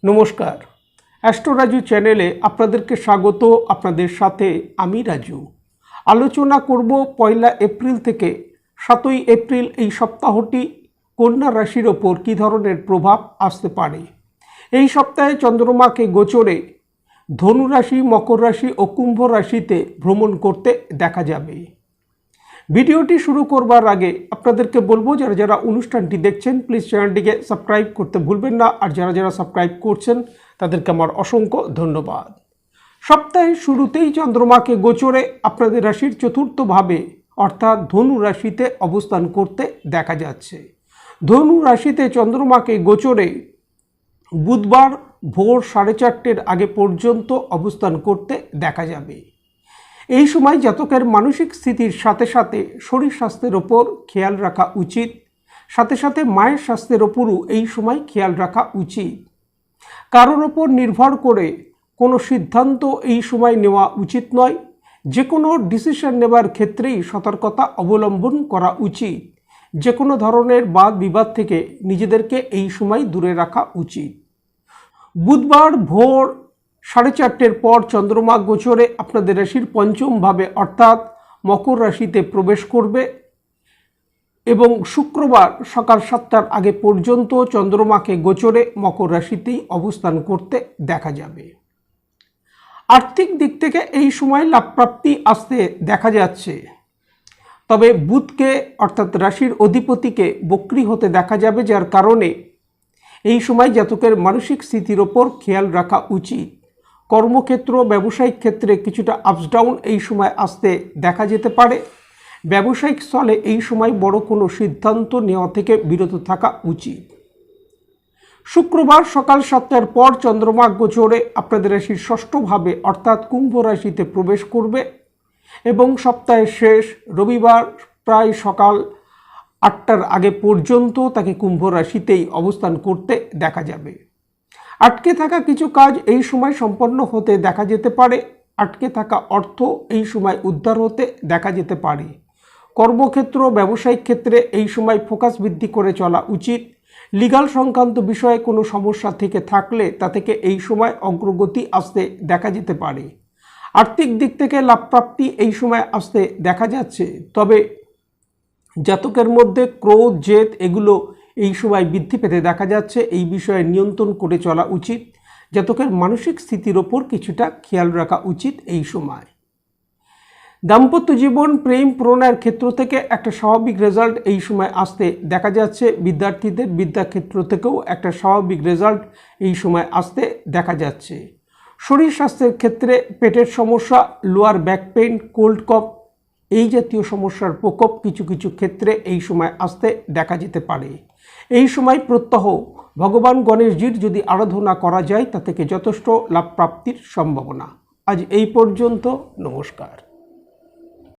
নমস্কার, অ্যাস্ট্রো রাজু চ্যানেলে আপনাদেরকে স্বাগত। আপনাদের সাথে আমি রাজু। আলোচনা করব 1 এপ্রিল থেকে 7 এপ্রিল এই সপ্তাহটি কন্যা রাশির ওপর কী ধরনের প্রভাব আসতে পারে। এই সপ্তাহে চন্দ্রমাকে গোচরে ধনু রাশি, মকর রাশি ও কুম্ভ রাশিতে ভ্রমণ করতে দেখা যাবে। ভিডিওটি শুরু করবার আগে আপনাদেরকে বলবো, যারা যারা অনুষ্ঠানটি দেখছেন প্লিজ চ্যানেলটিকে সাবস্ক্রাইব করতে ভুলবেন না, আর যারা যারা সাবস্ক্রাইব করছেন তাদেরকে আমার অসংখ্য ধন্যবাদ। সপ্তাহের শুরুতেই চন্দ্রমাকে গোচরে আপনাদের রাশির চতুর্থভাবে অর্থাৎ ধনু রাশিতে অবস্থান করতে দেখা যাচ্ছে। ধনু রাশিতে চন্দ্রমাকে গোচরে বুধবার ভোর 4:30 আগে পর্যন্ত অবস্থান করতে দেখা যাবে। এই সময় জাতকের মানসিক স্থিতির সাথে সাথে শরীর স্বাস্থ্যের ওপর খেয়াল রাখা উচিত, সাথে সাথে মায়ের স্বাস্থ্যের ওপরও এই সময় খেয়াল রাখা উচিত। কারোর ওপর নির্ভর করে কোনো সিদ্ধান্ত এই সময় নেওয়া উচিত নয়। যে কোনো ডিসিশন নেবার ক্ষেত্রেই সতর্কতা অবলম্বন করা উচিত। যে কোনো ধরনের বাদ বিবাদ থেকে নিজেদেরকে এই সময় দূরে রাখা উচিত। বুধবার ভোর 4:30 পর চন্দ্রমা গোচরে আপনাদের রাশির পঞ্চম ভাবে অর্থাৎ মকর রাশিতে প্রবেশ করবে এবং শুক্রবার সকাল 7টার আগে পর্যন্ত চন্দ্রমাকে গোচরে মকর রাশিতেই অবস্থান করতে দেখা যাবে। আর্থিক দিক থেকে এই সময় লাভপ্রাপ্তি আসতে দেখা যাচ্ছে, তবে বুধকে অর্থাৎ রাশির অধিপতিকে বক্রী হতে দেখা যাবে, যার কারণে এই সময় জাতকের মানসিক স্থিতির ওপর খেয়াল রাখা উচিত। কর্মক্ষেত্র, ব্যবসায়িক ক্ষেত্রে কিছুটা আপস ডাউন এই সময় আসতে দেখা যেতে পারে। ব্যবসায়িক স্থলে এই সময় বড় কোনো সিদ্ধান্ত নেওয়া থেকে বিরত থাকা উচিত। শুক্রবার সকাল 7টার পর চন্দ্রমা গোচরে আপনাদের রাশির ষষ্ঠভাবে অর্থাৎ কুম্ভ রাশিতে প্রবেশ করবে এবং সপ্তাহের শেষ রবিবার প্রায় সকাল 8টার আগে পর্যন্ত তাকে কুম্ভ রাশিতেই অবস্থান করতে দেখা যাবে। আটকে থাকা কিছু কাজ এই সময় সম্পন্ন হতে দেখা যেতে পারে। আটকে থাকা অর্থ এই সময় উদ্ধার হতে দেখা যেতে পারে। কর্মক্ষেত্র, ব্যবসায়িক ক্ষেত্রে এই সময় ফোকাস বৃদ্ধি করে চলা উচিত। লিগাল সংক্রান্ত বিষয়ে কোনো সমস্যা থেকে থাকলে তা থেকে এই সময় অগ্রগতি আসতে দেখা যেতে পারে। আর্থিক দিক থেকে লাভপ্রাপ্তি এই সময় আসতে দেখা যাচ্ছে, তবে জাতকের মধ্যে ক্রোধ, জেদ এগুলো এই সময় বৃদ্ধি পেতে দেখা যাচ্ছে। এই বিষয়ে নিয়ন্ত্রণ করে চলা উচিত। জাতকের মানসিক স্থিতির ওপর কিছুটা খেয়াল রাখা উচিত এই সময়। দাম্পত্য জীবন, প্রেম, প্রণয়ের ক্ষেত্র থেকে একটা স্বাভাবিক রেজাল্ট এই সময় আসতে দেখা যাচ্ছে। বিদ্যার্থীদের বিদ্যাক্ষেত্র থেকেও একটা স্বাভাবিক রেজাল্ট এই সময় আসতে দেখা যাচ্ছে। শরীর স্বাস্থ্যের ক্ষেত্রে পেটের সমস্যা, লোয়ার ব্যাক পেইন, কোল্ড কফ এই জাতীয় সমস্যার প্রকোপ কিছু কিছু ক্ষেত্রে এই সময় আসতে দেখা যেতে পারে। এই সময় প্রত্যহ ভগবান গণেশজির যদি আরাধনা করা যায় তা থেকে যথেষ্ট লাভ প্রাপ্তির সম্ভাবনা। আজ এই পর্যন্ত। নমস্কার।